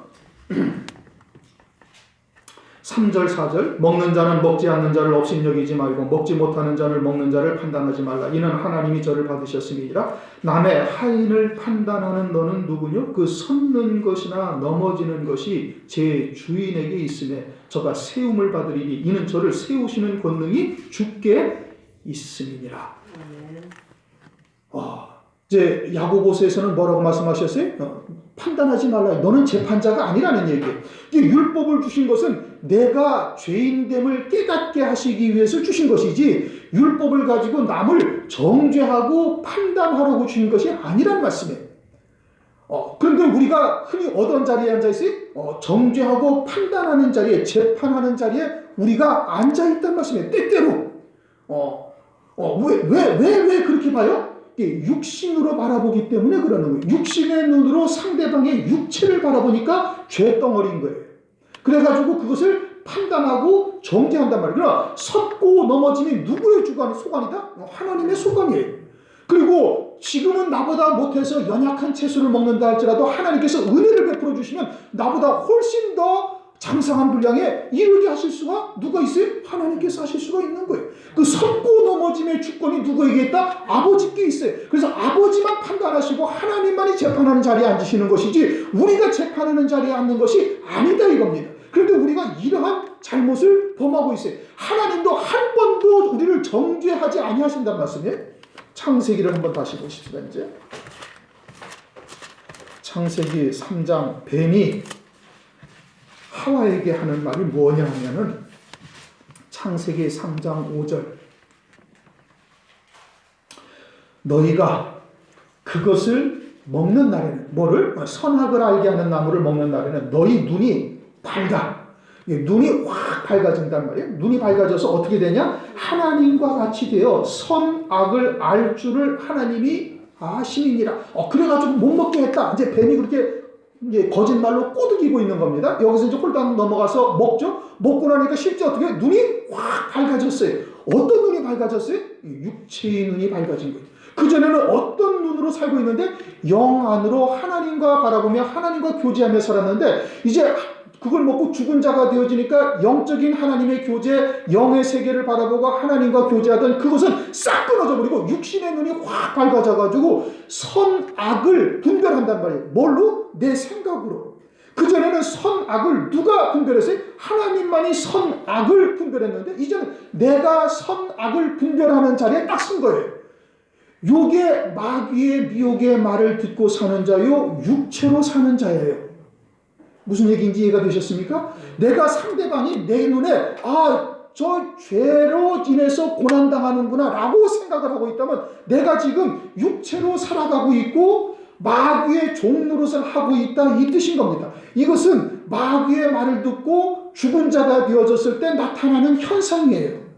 3절 4절 먹는 자는 먹지 않는 자를 업신여기지 말고 먹지 못하는 자를 먹는 자를 판단하지 말라. 이는 하나님이 저를 받으셨음이니라. 남의 하인을 판단하는 너는 누구뇨? 그 섰는 것이나 넘어지는 것이 제 주인에게 있음에 저가 세움을 받으리니 이는 저를 세우시는 권능이 주께 있음이니라. 이제 야고보서에서는 뭐라고 말씀하셨어요? 판단하지 말라. 너는 재판자가 아니라는 얘기예요. 율법을 주신 것은 내가 죄인됨을 깨닫게 하시기 위해서 주신 것이지 율법을 가지고 남을 정죄하고 판단하라고 주신 것이 아니란 말씀이에요. 그런데 우리가 흔히 어떤 자리에 앉아 있어요? 정죄하고 판단하는 자리에, 재판하는 자리에 우리가 앉아 있단 말씀이에요. 때때로. 왜 그렇게 봐요? 육신으로 바라보기 때문에 그러는 거예요. 육신의 눈으로 상대방의 육체를 바라보니까 죄덩어리인 거예요. 그래가지고 그것을 판단하고 정죄한단 말이에요. 그러나 섰고 넘어짐이 누구의 소관이다? 하나님의 소관이에요. 그리고 지금은 나보다 못해서 연약한 채소를 먹는다 할지라도 하나님께서 은혜를 베풀어 주시면 나보다 훨씬 더 장성한 분량에 이르게 하실 수가 누가 있어요? 하나님께서 하실 수가 있는 거예요. 그 섰고 넘어짐의 주권이 누구에게 있다? 아버지께 있어요. 그래서 아버지만 판단하시고 하나님만이 재판하는 자리에 앉으시는 것이지 우리가 재판하는 자리에 앉는 것이 아니다 이겁니다. 그런데 우리가 이러한 잘못을 범하고 있어요. 하나님도 한 번도 우리를 정죄하지 아니하신다는 말씀이에요. 창세기를 한번 다시 보십시다. 이제 창세기 3장 뱀이 하와에게 하는 말이 뭐냐 하면은 창세기 3장 5절 너희가 그것을 먹는 날에는 뭐를? 선악을 알게 하는 나무를 먹는 날에는 너희 눈이 밝아. 눈이 확 밝아진단 말이에요. 눈이 밝아져서 어떻게 되냐? 하나님과 같이 되어 선악을 알 줄을 하나님이 아심이니라. 그래가지고 못 먹게 했다. 이제 뱀이 그렇게 이제 거짓말로 꼬드기고 있는 겁니다. 여기서 이제 홀딱 넘어가서 먹죠. 먹고 나니까 실제 어떻게 눈이 확 밝아졌어요. 어떤 눈이 밝아졌어요? 육체의 눈이 밝아진 거예요. 그전에는 어떤 눈으로 살고 있는데 영 안으로 하나님과 바라보며 하나님과 교제하며 살았는데 이제 그걸 먹고 죽은 자가 되어지니까 영적인 하나님의 교제, 영의 세계를 바라보고 하나님과 교제하던 그것은 싹 끊어져 버리고 육신의 눈이 확 밝아져가지고 선악을 분별한단 말이에요. 뭘로? 내 생각으로. 그전에는 선악을 누가 분별했어요? 하나님만이 선악을 분별했는데 이제는 내가 선악을 분별하는 자리에 딱 쓴 거예요. 요게 마귀의 미혹의 말을 듣고 사는 자요 육체로 사는 자예요. 무슨 얘기인지 이해가 되셨습니까? 내가 상대방이 내 눈에 저 죄로 인해서 고난당하는구나 라고 생각을 하고 있다면 내가 지금 육체로 살아가고 있고 마귀의 종노릇을 하고 있다 이 뜻인 겁니다. 이것은 마귀의 말을 듣고 죽은 자가 되어졌을 때 나타나는 현상이에요.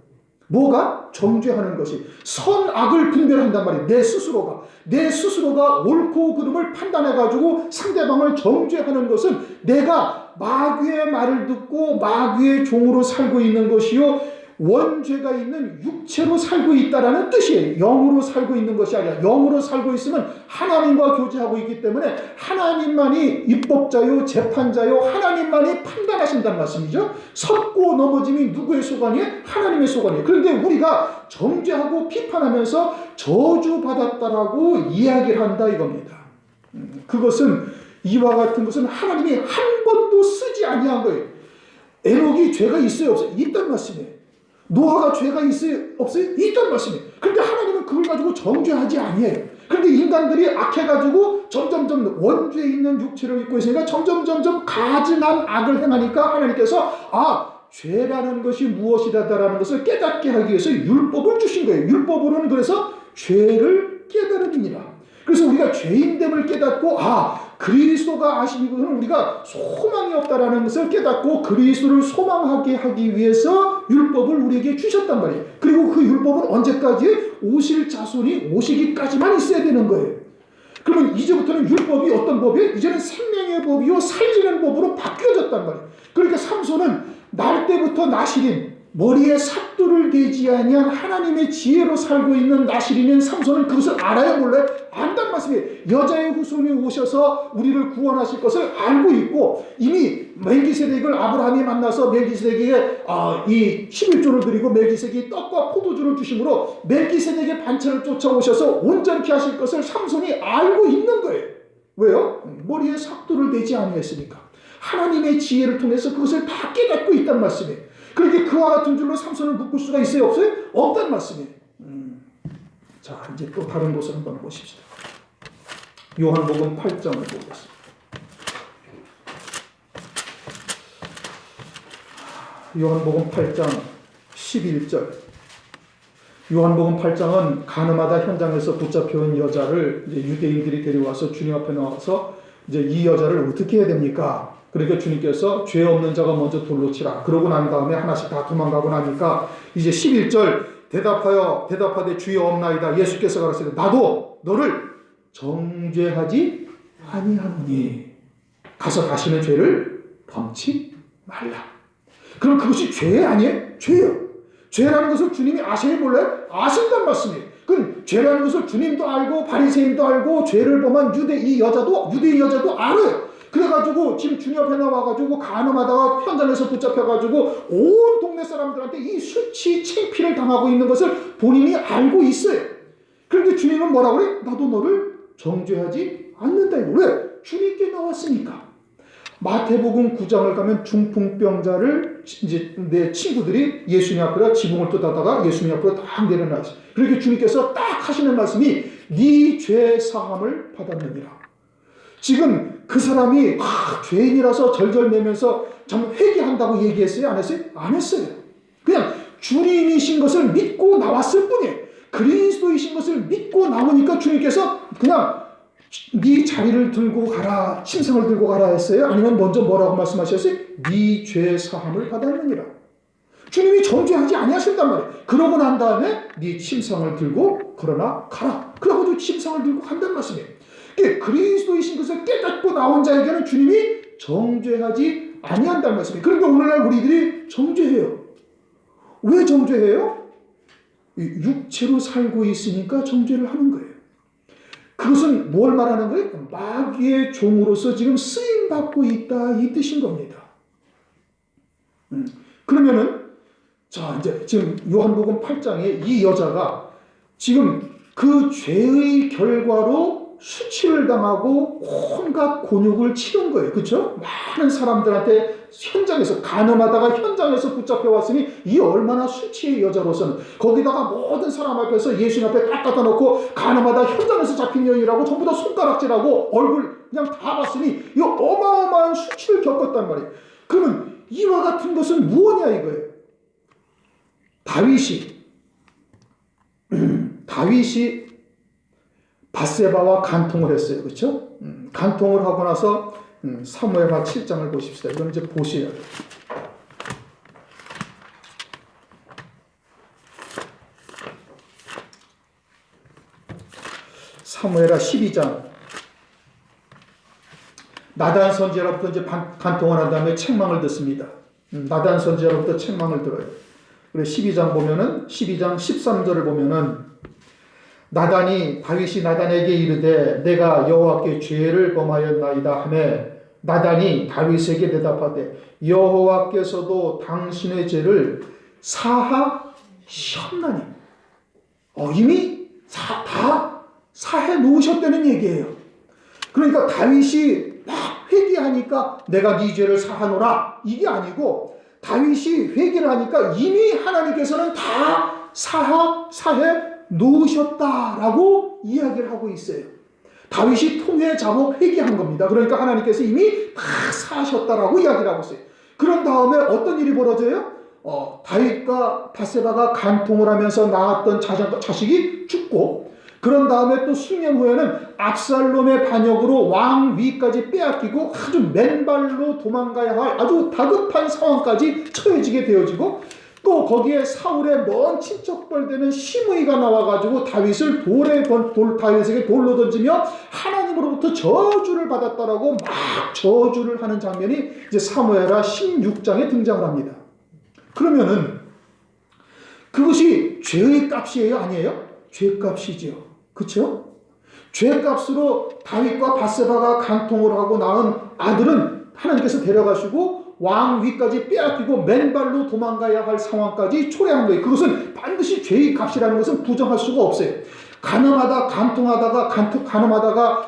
뭐가? 정죄하는 것이. 선악을 분별한단 말이에요. 내 스스로가 옳고 그름을 판단해가지고 상대방을 정죄하는 것은 내가 마귀의 말을 듣고 마귀의 종으로 살고 있는 것이요 원죄가 있는 육체로 살고 있다라는 뜻이에요. 영으로 살고 있는 것이 아니라 영으로 살고 있으면 하나님과 교제하고 있기 때문에 하나님만이 입법자요 재판자요 하나님만이 판단하신다는 말씀이죠. 섰고 넘어짐이 누구의 소관이에요? 하나님의 소관이에요. 그런데 우리가 정죄하고 비판하면서 저주받았다라고 이야기를 한다 이겁니다. 그것은 이와 같은 것은 하나님이 한 번도 쓰지 아니한 거예요. 에녹이 죄가 있어요 없어요? 있단 말씀이에요. 노아가 죄가 있어요? 없어요? 있단 말씀이에요. 그런데 하나님은 그걸 가지고 정죄하지 아니에요. 그런데 인간들이 악해가지고 점점점 원죄에 있는 육체를 입고 있으니까 점점점 가증한 악을 행하니까 하나님께서 죄라는 것이 무엇이다라는 것을 깨닫게 하기 위해서 율법을 주신 거예요. 율법으로는 그래서 죄를 깨달음이니라. 그래서 우리가 죄인됨을 깨닫고 그리스도가 아신 것은 우리가 소망이 없다라는 것을 깨닫고 그리스도를 소망하게 하기 위해서 율법을 우리에게 주셨단 말이에요. 그리고 그 율법은 언제까지? 오실 자손이 오시기까지만 있어야 되는 거예요. 그러면 이제부터는 율법이 어떤 법이에요? 이제는 생명의 법이요 살리는 법으로 바뀌어졌단 말이에요. 그러니까 삼손은 날 때부터 나시린 머리에 삭도를 대지 아니한 하나님의 지혜로 살고 있는 나실인인 삼손은 그것을 알아야 몰라요? 안단 말씀이에요. 여자의 후손이 오셔서 우리를 구원하실 것을 알고 있고 이미 멜기세덱을 아브라함이 만나서 멜기세덱에게 이 11조를 드리고 멜기세덱이 떡과 포도주를 주심으로 멜기세덱의 반차를 쫓아오셔서 온전케 하실 것을 삼손이 알고 있는 거예요. 왜요? 머리에 삭도를 대지 아니했으니까. 하나님의 지혜를 통해서 그것을 다 깨닫고 있단 말씀이에요. 그렇게 그와 같은 줄로 삼손을 묶을 수가 있어요? 없어요? 없단 말씀이에요. 자, 이제 또 다른 곳을 한번 보십시다. 요한복음 8장을 보겠습니다. 요한복음 8장 11절. 요한복음 8장은 가늠하다 현장에서 붙잡혀온 여자를 이제 유대인들이 데려와서 주님 앞에 나와서 이제 이 여자를 어떻게 해야 됩니까? 그러니까 주님께서 죄 없는 자가 먼저 돌로 치라. 그러고 난 다음에 하나씩 다 도망가고 나니까 이제 11절 대답하되 주여 없나이다. 예수께서 가라사대 나도 너를 정죄하지 아니하노니 가서 다시는 죄를 범치 말라. 그럼 그것이 죄 아니에요? 죄요. 죄라는 것을 주님이 아세요 몰라요? 아신단 말씀이에요. 그럼 죄라는 것을 주님도 알고 바리새인도 알고 죄를 범한 유대인 여자도 알아요. 그래가지고 지금 주님 앞에 나와가지고 간음하다가 현장에서 붙잡혀가지고 온 동네 사람들한테 이 수치 창피를 당하고 있는 것을 본인이 알고 있어요. 그런데 주님은 뭐라고 그래? 나도 너를 정죄하지 않는다. 왜? 주님께 나왔으니까. 마태복음 9장을 가면 중풍병자를 이제 내 친구들이 예수님 앞으로 지붕을 뜯다가 예수님 앞으로 딱 내려놨어요. 그렇게 주님께서 딱 하시는 말씀이 네 죄 사함을 받았느니라. 지금 그 사람이 죄인이라서 절절매면서 정말 회개한다고 얘기했어요? 안 했어요? 안 했어요. 그냥 주님이신 것을 믿고 나왔을 뿐이에요. 그리스도이신 것을 믿고 나오니까 주님께서 그냥 네 자리를 들고 가라, 침상을 들고 가라 했어요? 아니면 먼저 뭐라고 말씀하셨어요? 네 죄 사함을 받았느니라. 주님이 정죄하지 아니하셨단 말이에요. 그러고 난 다음에 네 침상을 들고 그러나 가라. 그래가지고 침상을 들고 간단 말씀이에요. 그리스도이신 것을 깨닫고 나온 자에게는 주님이 정죄하지 아니한다는 말씀이에요. 그런데 오늘날 우리들이 정죄해요. 왜 정죄해요? 육체로 살고 있으니까 정죄를 하는 거예요. 그것은 뭘 말하는 거예요? 마귀의 종으로서 지금 쓰임받고 있다 이 뜻인 겁니다. 그러면은 자 이제 지금 요한복음 8장에 이 여자가 지금 그 죄의 결과로 수치를 당하고 온갖 곤욕을 치른 거예요. 그렇죠? 많은 사람들한테 현장에서 간음하다가 현장에서 붙잡혀 왔으니 이 얼마나 수치의 여자로서는 거기다가 모든 사람 앞에서 예수님 앞에 딱 갖다 놓고 간음하다 현장에서 잡힌 여인이라고 전부 다 손가락질하고 얼굴 그냥 다 봤으니 이 어마어마한 수치를 겪었단 말이에요. 그러면 이와 같은 것은 무엇이냐 이거예요. 다윗이 밧세바와 간통을 했어요. 그렇죠? 간통을 하고 나서 사무엘하 7장을 보십시다. 이건 이제 보셔야 돼요. 사무엘하 12장. 나단 선지자로부터 이제 간통을 한 다음에 책망을 듣습니다. 나단 선지자로부터 책망을 들어요. 그래 12장 보면은 12장 13절을 보면은 나단이 다윗이 나단에게 이르되 내가 여호와께 죄를 범하였나이다 하매 나단이 다윗에게 대답하되 여호와께서도 당신의 죄를 사하셨나니 이미 다 사해 놓으셨다는 얘기예요. 그러니까 다윗이 막 회개하니까 내가 네 죄를 사하노라 이게 아니고 다윗이 회개를 하니까 이미 하나님께서는 다 사해 놓으셨다라고 이야기를 하고 있어요. 다윗이 통회 자복 회개한 겁니다. 그러니까 하나님께서 이미 다 사하셨다라고 이야기를 하고 있어요. 그런 다음에 어떤 일이 벌어져요? 다윗과 밧세바가 간통을 하면서 낳았던 자식이 죽고 그런 다음에 또 수년 후에는 압살롬의 반역으로 왕위까지 빼앗기고 아주 맨발로 도망가야 할 아주 다급한 상황까지 처해지게 되어지고 또 거기에 사울의 먼 친척벌 되는 시므이가 나와가지고 다윗에게 돌로 던지며 하나님으로부터 저주를 받았다라고 막 저주를 하는 장면이 이제 사무엘하 16장에 등장을 합니다. 그러면은 그것이 죄의 값이에요? 아니에요? 죄값이지요. 그렇죠? 죄값으로 다윗과 밧세바가 간통을 하고 낳은 아들은 하나님께서 데려가시고 왕 위까지 빼앗기고 맨발로 도망가야 할 상황까지 초래한 거예요. 그것은 반드시 죄의 값이라는 것은 부정할 수가 없어요. 가늠하다가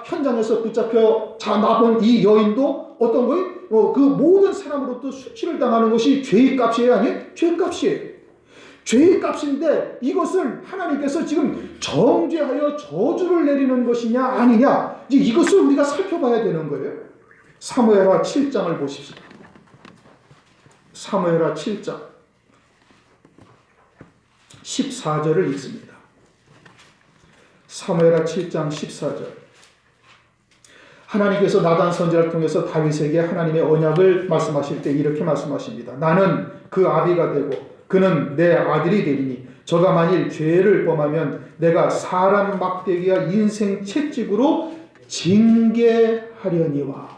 현장에서 붙잡혀 남은 이 여인도 어떤 거예요? 그 모든 사람으로부터 수치를 당하는 것이 죄의 값이에요? 아니에요? 죄의 값이에요. 죄의 값인데 이것을 하나님께서 지금 정죄하여 저주를 내리는 것이냐 아니냐, 이제 이것을 우리가 살펴봐야 되는 거예요. 사무엘하 7장을 보십시오. 사무엘하 7장 14절을 읽습니다. 사무엘하 7장 14절. 하나님께서 나단 선지자를 통해서 다윗에게 하나님의 언약을 말씀하실 때 이렇게 말씀하십니다. 나는 그 아비가 되고 그는 내 아들이 되리니 저가 만일 죄를 범하면 내가 사람 막대기와 인생 채찍으로 징계하려니와.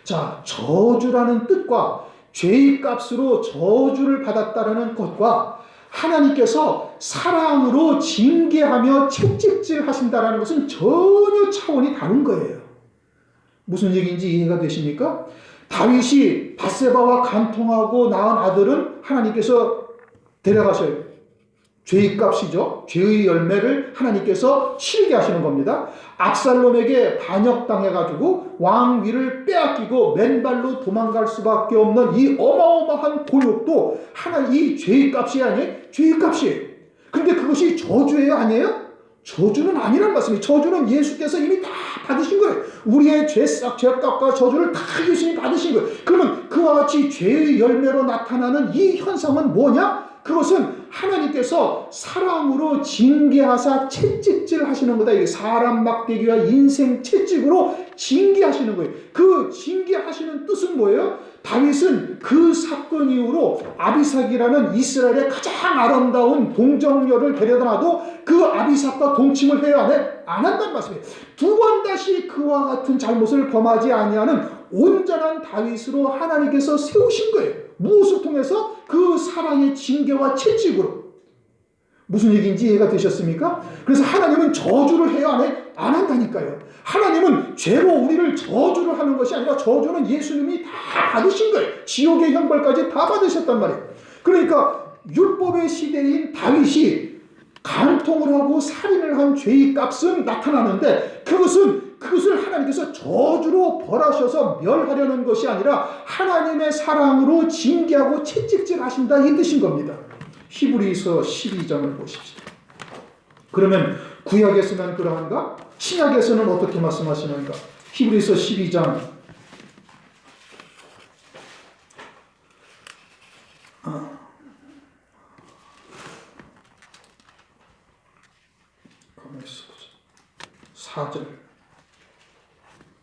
자, 저주라는 뜻과 죄의 값으로 저주를 받았다라는 것과 하나님께서 사랑으로 징계하며 채찍질 하신다라는 것은 전혀 차원이 다른 거예요. 무슨 얘기인지 이해가 되십니까? 다윗이 밧세바와 간통하고 낳은 아들은 하나님께서 데려가셔요. 죄의 값이죠. 죄의 열매를 하나님께서 치르게 하시는 겁니다. 압살롬에게 반역당해가지고 왕위를 빼앗기고 맨발로 도망갈 수밖에 없는 이 어마어마한 고욕도 이 죄의 값이 아니에요? 죄의 값이에요. 그런데 그것이 저주예요? 아니에요? 저주는 아니란 말씀이에요. 저주는 예수께서 이미 다 받으신 거예요. 우리의 죄값과 저주를 다 예수님이 받으신 거예요. 그러면 그와 같이 죄의 열매로 나타나는 이 현상은 뭐냐? 그것은 하나님께서 사랑으로 징계하사 채찍질 하시는 거다. 이게 사람 막대기와 인생 채찍으로 징계하시는 거예요. 그 징계하시는 뜻은 뭐예요? 다윗은 그 사건 이후로 아비삭이라는 이스라엘의 가장 아름다운 동정녀를 데려다 놔도 그 아비삭과 동침을 해야 안 한다는 말씀이에요. 두 번 다시 그와 같은 잘못을 범하지 아니하는 온전한 다윗으로 하나님께서 세우신 거예요. 무엇을 통해서? 그 사랑의 징계와 채찍으로. 무슨 얘기인지 이해가 되셨습니까? 그래서 하나님은 저주를 해야 안 한다니까요. 하나님은 죄로 우리를 저주를 하는 것이 아니라 저주는 예수님이 다 받으신 거예요. 지옥의 형벌까지 다 받으셨단 말이에요. 그러니까 율법의 시대인 다윗이 간통을 하고 살인을 한 죄의 값은 나타나는데 그것을 하나님께서 저주로 벌하셔서 멸하려는 것이 아니라 하나님의 사랑으로 징계하고 채찍질 하신다, 이 뜻인 겁니다. 히브리서 12장을 보십시오. 그러면 구약에서는 그러한가? 신약에서는 어떻게 말씀하시는가? 히브리서 12장 가만히 있어보자.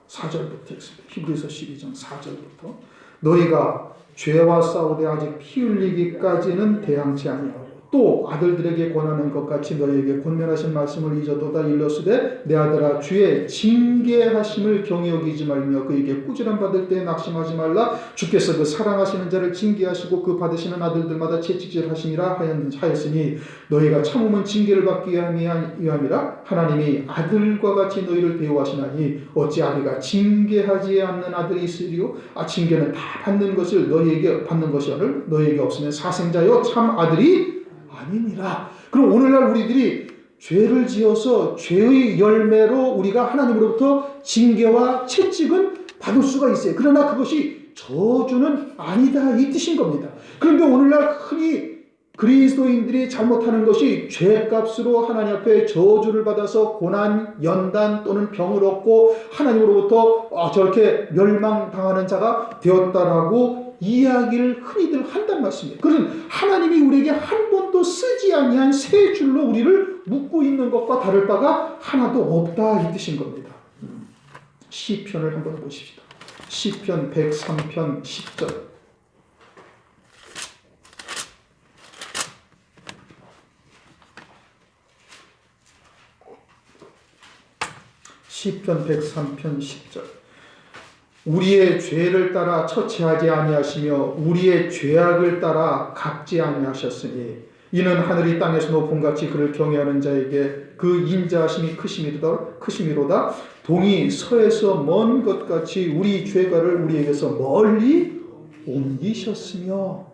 4절부터 읽습니다. 히브리서 12장 4절부터. 너희가 죄와 싸우되 아직 피 흘리기까지는 대항치 아니하고 또 아들들에게 권하는 것 같이 너희에게 권면하신 말씀을 잊어도다 일러스되 내 아들아 주의 징계하심을 경히 여기지 말며 그에게 꾸지람 받을 때 낙심하지 말라. 주께서 그 사랑하시는 자를 징계하시고 그 받으시는 아들들마다 채찍질하시니라 하였으니 너희가 참으면 징계를 받기 위함이라. 하나님이 아들과 같이 너희를 대우하시나니 어찌 아비가 징계하지 않는 아들이 있으리요? 징계는 다 받는 것을 너희에게 받는 것이 오늘 너희에게 없으면 사생자요 참 아들이 아니니라. 그럼 오늘날 우리들이 죄를 지어서 죄의 열매로 우리가 하나님으로부터 징계와 채찍은 받을 수가 있어요. 그러나 그것이 저주는 아니다, 이 뜻인 겁니다. 그런데 오늘날 흔히 그리스도인들이 잘못하는 것이 죄값으로 하나님 앞에 저주를 받아서 고난, 연단 또는 병을 얻고 하나님으로부터 저렇게 멸망당하는 자가 되었다라고 이야기를 흔히들 한단 말씀이에요. 그것은 하나님이 우리에게 한 번도 쓰지 아니한 새 줄로 우리를 묶고 있는 것과 다를 바가 하나도 없다, 이 뜻인 겁니다. 시편을 한번 보십시다. 시편 103편 10절. 시편 103편 10절. 우리의 죄를 따라 처치하지 아니하시며 우리의 죄악을 따라 갚지 아니하셨으니 이는 하늘이 땅에서 높음 같이 그를 경외하는 자에게 그 인자하심이 크심이로다. 동이 서에서 먼 것 같이 우리 죄가를 우리에게서 멀리 옮기셨으며.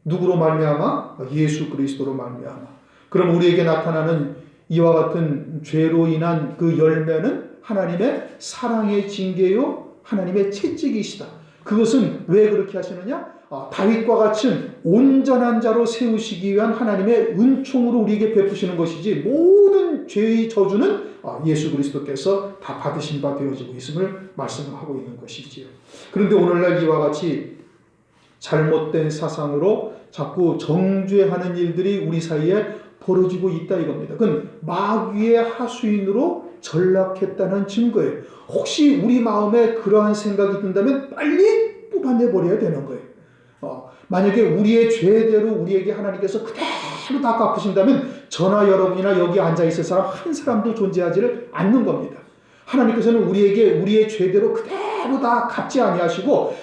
누구로 말미암아? 예수 그리스도로 말미암아. 그럼 우리에게 나타나는 이와 같은 죄로 인한 그 열매는 하나님의 사랑의 징계요 하나님의 채찍이시다. 그것은 왜 그렇게 하시느냐? 다윗과 같은 온전한 자로 세우시기 위한 하나님의 은총으로 우리에게 베푸시는 것이지, 모든 죄의 저주는 예수 그리스도께서 다 받으신 바 되어지고 있음을 말씀하고 있는 것이지요. 그런데 오늘날 이와 같이 잘못된 사상으로 자꾸 정죄하는 일들이 우리 사이에 벌어지고 있다 이겁니다. 그건 마귀의 하수인으로 전락했다는 증거예요. 혹시 우리 마음에 그러한 생각이 든다면 빨리 뽑아내버려야 되는 거예요. 만약에 우리의 죄대로 우리에게 하나님께서 그대로 다 갚으신다면 저나 여러분이나 여기 앉아있을 사람 한 사람도 존재하지를 않는 겁니다. 하나님께서는 우리에게 우리의 죄대로 그대로 다 갚지 아니하시고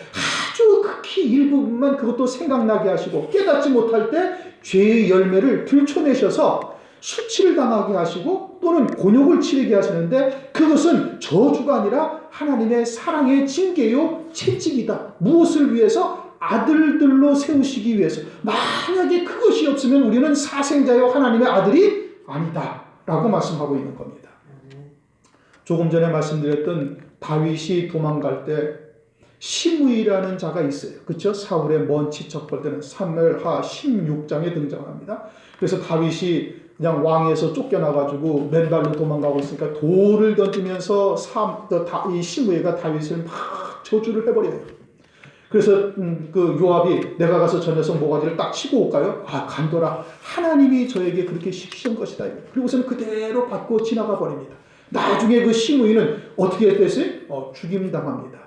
아주 극히 일부분만 그것도 생각나게 하시고, 깨닫지 못할 때 죄의 열매를 들춰내셔서 수치를 당하게 하시고 또는 곤욕을 치르게 하시는데, 그것은 저주가 아니라 하나님의 사랑의 징계요 채찍이다. 무엇을 위해서? 아들들로 세우시기 위해서. 만약에 그것이 없으면 우리는 사생자요 하나님의 아들이 아니다 라고 말씀하고 있는 겁니다. 조금 전에 말씀드렸던 다윗이 도망갈 때 시므이라는 자가 있어요. 그렇죠? 사울의 먼 친척벌 때는 사무엘하 16장에 등장합니다. 그래서 다윗이 그냥 왕에서 쫓겨나가지고 맨발로 도망가고 있으니까 돌을 던지면서 이 시므이가 다윗을 막 저주를 해버려요. 그래서 그 요압이 내가 가서 저 녀석 모가지를 딱 치고 올까요? 간도라. 하나님이 저에게 그렇게 시키신 것이다. 그리고서는 그대로 받고 지나가 버립니다. 나중에 그 시므이는 어떻게 됐어요? 죽임당합니다.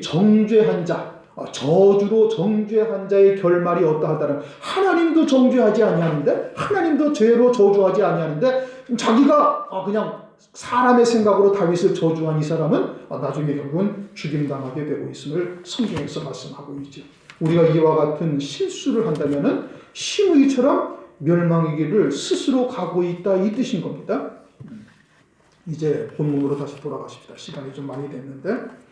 정죄한 자, 저주로 정죄한 자의 결말이 어떠하다는, 하나님도 정죄하지 아니하는데, 하나님도 죄로 저주하지 아니하는데 자기가 그냥 사람의 생각으로 다윗을 저주한 이 사람은 나중에 결국은 죽임당하게 되고 있음을 성경에서 말씀하고 있죠. 우리가 이와 같은 실수를 한다면은 시므이처럼 멸망의 길을 스스로 가고 있다 이 뜻인 겁니다. 이제 본문으로 다시 돌아가십시다. 시간이 좀 많이 됐는데.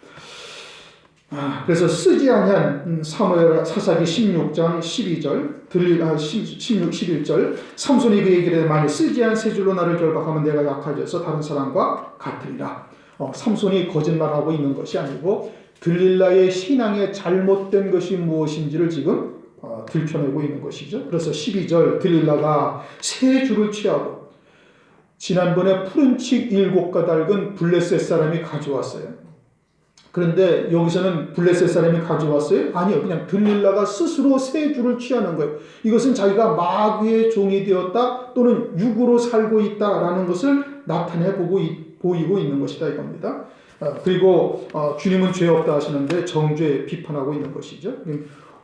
그래서 쓰지 아니한 사무엘 사사기 16장 12절 11절 삼손이 그에게 이르되 만일 쓰지 않은 세 줄로 나를 결박하면 내가 약해져서 다른 사람과 같으리라. 삼손이 거짓말하고 있는 것이 아니고 들릴라의 신앙의 잘못된 것이 무엇인지를 지금 들춰내고 있는 것이죠. 그래서 12절 들릴라가 세 줄을 취하고 지난번에 푸른 칡 7가닥은 블레셋 사람이 가져왔어요. 그런데 여기서는 블레셋 사람이 가져왔어요? 아니요. 그냥 들릴라가 스스로 세 줄을 취하는 거예요. 이것은 자기가 마귀의 종이 되었다 또는 육으로 살고 있다라는 것을 나타내 보이고 있는 것이다 이겁니다. 그리고 주님은 죄 없다 하시는데 정죄 비판하고 있는 것이죠.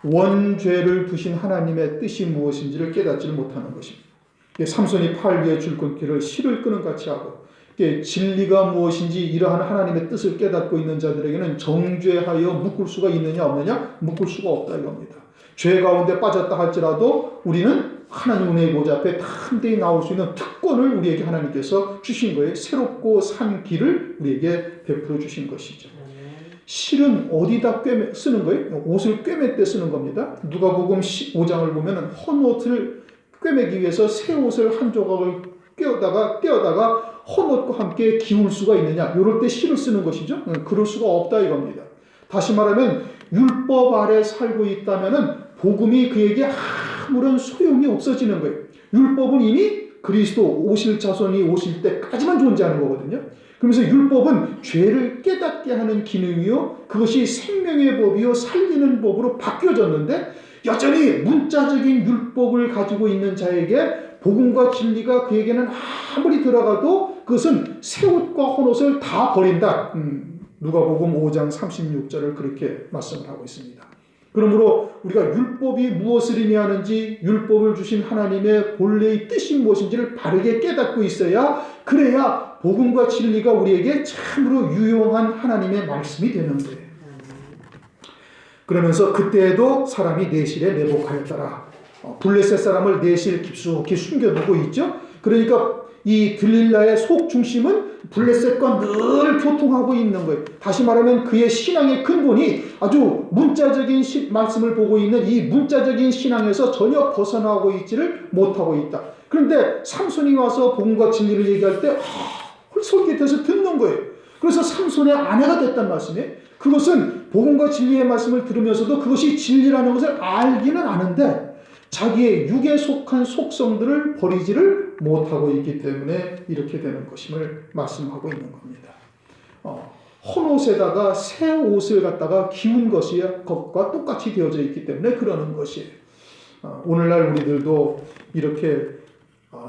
원죄를 두신 하나님의 뜻이 무엇인지를 깨닫지 못하는 것입니다. 삼손이 팔 위에 줄 끊기를 실을 끄는 같이 하고, 진리가 무엇인지 이러한 하나님의 뜻을 깨닫고 있는 자들에게는 정죄하여 묶을 수가 있느냐 없느냐? 묶을 수가 없다 이겁니다. 죄 가운데 빠졌다 할지라도 우리는 하나님 은혜의 보좌 앞에 담대히 나올 수 있는 특권을 우리에게 하나님께서 주신 거예요. 새롭고 산 길을 우리에게 베풀어 주신 것이죠. 실은 어디다 쓰는 거예요? 옷을 꿰맬 때 쓰는 겁니다. 누가복음 5장을 보면 헌 옷을 꿰매기 위해서 새 옷을 한 조각을 떼어다가 헌 옷과 함께 기울 수가 있느냐? 이럴 때 실을 쓰는 것이죠. 그럴 수가 없다 이겁니다. 다시 말하면 율법 아래 살고 있다면 복음이 그에게 아무런 소용이 없어지는 거예요. 율법은 이미 그리스도 오실 자손이 오실 때까지만 존재하는 거거든요. 그러면서 율법은 죄를 깨닫게 하는 기능이요, 그것이 생명의 법이요 살리는 법으로 바뀌어졌는데, 여전히 문자적인 율법을 가지고 있는 자에게 복음과 진리가 그에게는 아무리 들어가도 그것은 새 옷과 헌 옷을 다 버린다. 누가복음 5장 36절을 그렇게 말씀을 하고 있습니다. 그러므로 우리가 율법이 무엇을 의미하는지, 율법을 주신 하나님의 본래의 뜻이 무엇인지를 바르게 깨닫고 있어야, 그래야 복음과 진리가 우리에게 참으로 유용한 하나님의 말씀이 되는 거예요. 그러면서 그때에도 사람이 내실에 매복하였더라. 블레셋 사람을 내실 깊숙이 숨겨두고 있죠. 그러니까 이 들릴라의 속 중심은 블레셋과 늘 교통하고 있는 거예요. 다시 말하면 그의 신앙의 근본이 아주 문자적인 말씀을 보고 있는 이 문자적인 신앙에서 전혀 벗어나고 있지를 못하고 있다. 그런데 삼손이 와서 복음과 진리를 얘기할 때 솔깃해서 듣는 거예요. 그래서 삼손의 아내가 됐단 말씀이에요. 그것은 복음과 진리의 말씀을 들으면서도 그것이 진리라는 것을 알기는 아는데 자기의 육에 속한 속성들을 버리지를 못하고 있기 때문에 이렇게 되는 것임을 말씀하고 있는 겁니다. 헌 옷에다가 새 옷을 갖다가 기운 것과 똑같이 되어져 있기 때문에 그러는 것이에요. 오늘날 우리들도 이렇게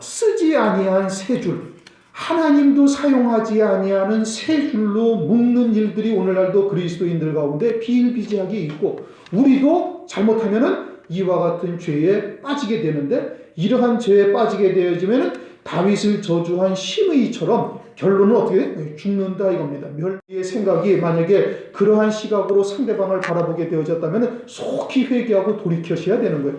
쓰지 아니한 새 줄, 하나님도 사용하지 아니하는 새 줄로 묶는 일들이 오늘날도 그리스도인들 가운데 비일비재하게 있고 우리도 잘못하면은 이와 같은 죄에 빠지게 되는데 이러한 죄에 빠지게 되어지면 다윗을 저주한 시므이처럼 결론은 어떻게 돼? 죽는다 이겁니다. 멸리의 생각이 만약에 그러한 시각으로 상대방을 바라보게 되어졌다면 속히 회개하고 돌이켜셔야 되는 거예요.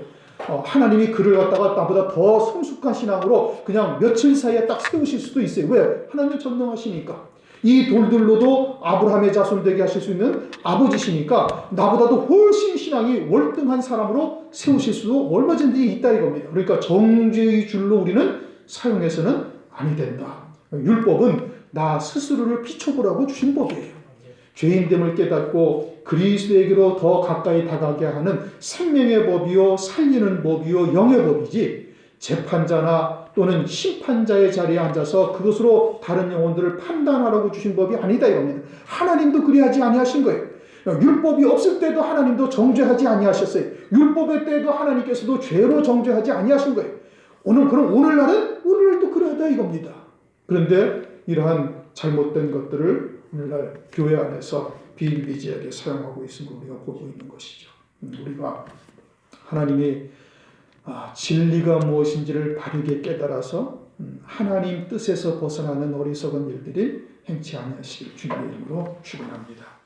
하나님이 그를 갖다가 나보다 더 성숙한 신앙으로 그냥 며칠 사이에 딱 세우실 수도 있어요. 왜? 하나님은 전능하시니까. 이 돌들로도 아브라함의 자손 되게 하실 수 있는 아버지시니까 나보다도 훨씬 신앙이 월등한 사람으로 세우실 수도 얼마든지 있다 이겁니다. 그러니까 정죄의 줄로 우리는 사용해서는 아니 된다. 율법은 나 스스로를 비춰보라고 주신 법이에요. 죄인됨을 깨닫고 그리스도에게로 더 가까이 다가게 하는 생명의 법이요 살리는 법이요 영의 법이지 재판자나 또는 심판자의 자리에 앉아서 그것으로 다른 영혼들을 판단하라고 주신 법이 아니다 이겁니다. 하나님도 그리하지 아니하신 거예요. 율법이 없을 때도 하나님도 정죄하지 아니하셨어요. 율법의 때도 하나님께서도 죄로 정죄하지 아니하신 거예요. 그럼 오늘날도 그러하다 이겁니다. 그런데 이러한 잘못된 것들을 오늘날 교회 안에서 비일비재하게 사용하고 있음을 우리가 보고 있는 것이죠. 우리가 하나님이 진리가 무엇인지를 바르게 깨달아서 하나님 뜻에서 벗어나는 어리석은 일들이 행치 아니하시길 주님의 이름으로 축원합니다.